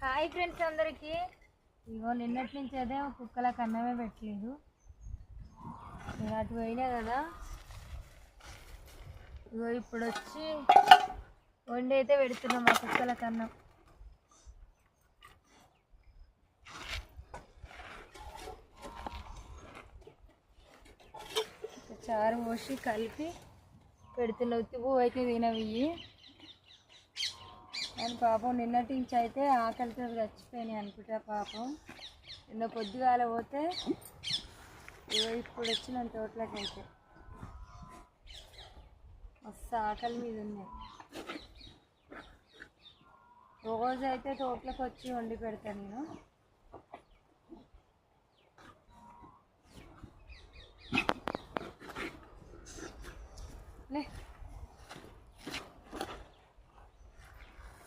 Hi friends అందరికీ. ఇగో నిన్నటి నుంచి అదే కుక్కలకు అన్నమే పెట్టలేదు. నేను అటు పోయినా కదా, ఇగో ఇప్పుడు వచ్చి వండి అయితే పెడుతున్నాం ఆ కుక్కలకు అన్నం. చారు పోసి కలిపి పెడుతున్నా. ఉత్తి పువ్వు అయితే తినవి అని పాపం నిన్నటి నుంచి అయితే ఆకలితో చచ్చిపోయినాయి అనుకుంటా. పాపం నిన్న పొద్దుగాల పోతే ఇప్పుడు వచ్చిన తోటలోకి అయితే మస్తు ఆకలి మీద ఉన్నాయి. రోజు అయితే తోటలోకి వచ్చి వండి పెడతాను నేను.